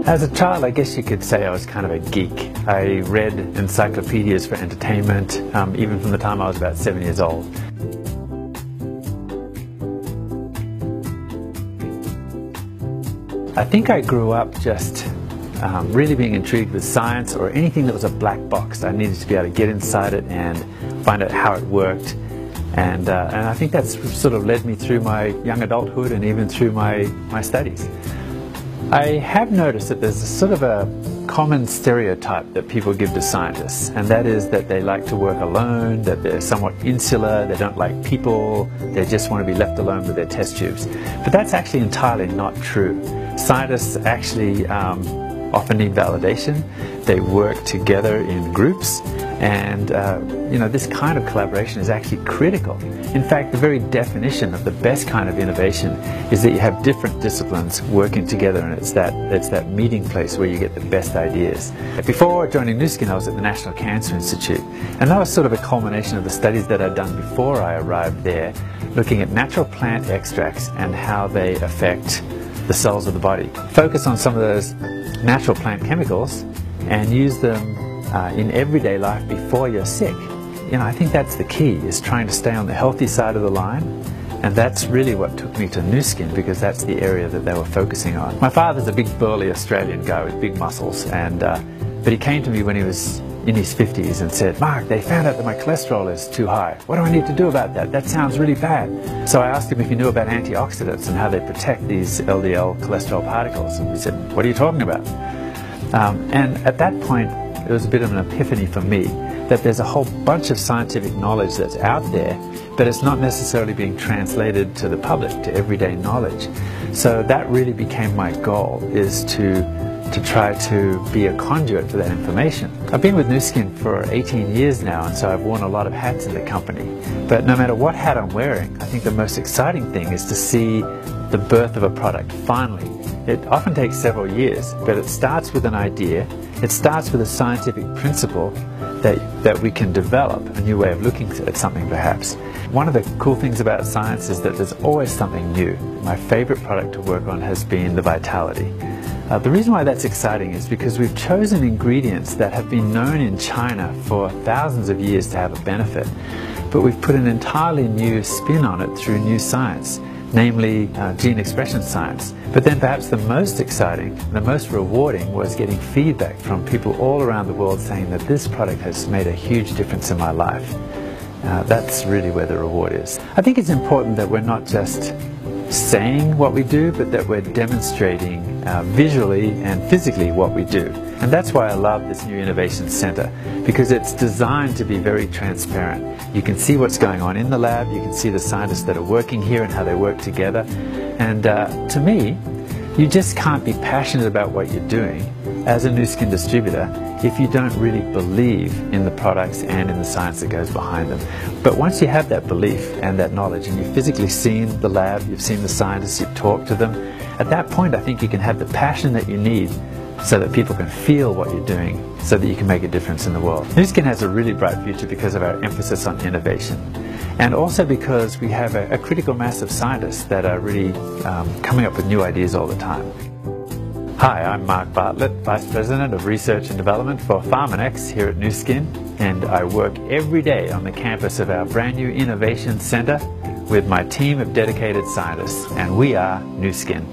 As a child, I guess you could say I was kind of a geek. I read encyclopedias for entertainment, even from the time I was about 7 years old. I think I grew up just really being intrigued with science or anything that was a black box. I needed to be able to get inside it and find out how it worked. And I think that's sort of led me through my young adulthood and even through my studies. I have noticed that there's a sort of a common stereotype that people give to scientists, and that is that they like to work alone, that they're somewhat insular, they don't like people, they just want to be left alone with their test tubes. But that's actually entirely not true. Scientists actually often need validation. They work together in groups, and this kind of collaboration is actually critical. In fact, the very definition of the best kind of innovation is that you have different disciplines working together, and it's that meeting place where you get the best ideas. Before joining Nuskin, I was at the National Cancer Institute, and that was sort of a culmination of the studies that I'd done before I arrived there, looking at natural plant extracts and how they affect the cells of the body. Focus on some of those natural plant chemicals and use them in everyday life before you're sick. I think that's the key, is trying to stay on the healthy side of the line, and that's really what took me to Nuskin, because that's the area that they were focusing on. My father's a big burly Australian guy with big muscles, but he came to me when he was in his 50s and said, "Mark, they found out that my cholesterol is too high. What do I need to do about that? That sounds really bad." So I asked him if he knew about antioxidants and how they protect these LDL cholesterol particles, and he said, "What are you talking about?" And at that point, it was a bit of an epiphany for me that there's a whole bunch of scientific knowledge that's out there, but it's not necessarily being translated to the public, to everyday knowledge. So that really became my goal, is to try to be a conduit for that information. I've been with Nuskin for 18 years now, and so I've worn a lot of hats in the company. But no matter what hat I'm wearing, I think the most exciting thing is to see the birth of a product, finally. It often takes several years, but it starts with an idea. It starts with a scientific principle that we can develop, a new way of looking at something perhaps. One of the cool things about science is that there's always something new. My favorite product to work on has been the Vitality. The reason why that's exciting is because we've chosen ingredients that have been known in China for thousands of years to have a benefit, but we've put an entirely new spin on it through new science, namely gene expression science. But then perhaps the most exciting, the most rewarding, was getting feedback from people all around the world saying that this product has made a huge difference in my life. That's really where the reward is. I think it's important that we're not just saying what we do, but that we're demonstrating visually and physically what we do. And that's why I love this new Innovation Center, because it's designed to be very transparent. You can see what's going on in the lab, you can see the scientists that are working here and how they work together. And to me, you just can't be passionate about what you're doing as a Nuskin distributor if you don't really believe in the products and in the science that goes behind them. But once you have that belief and that knowledge, and you've physically seen the lab, you've seen the scientists, you've talked to them, at that point I think you can have the passion that you need so that people can feel what you're doing, so that you can make a difference in the world. Nuskin has a really bright future because of our emphasis on innovation, and also because we have a critical mass of scientists that are really coming up with new ideas all the time. Hi, I'm Mark Bartlett, Vice President of Research and Development for Pharmanex here at Nuskin, and I work every day on the campus of our brand new Innovation Center with my team of dedicated scientists, and we are Nuskin.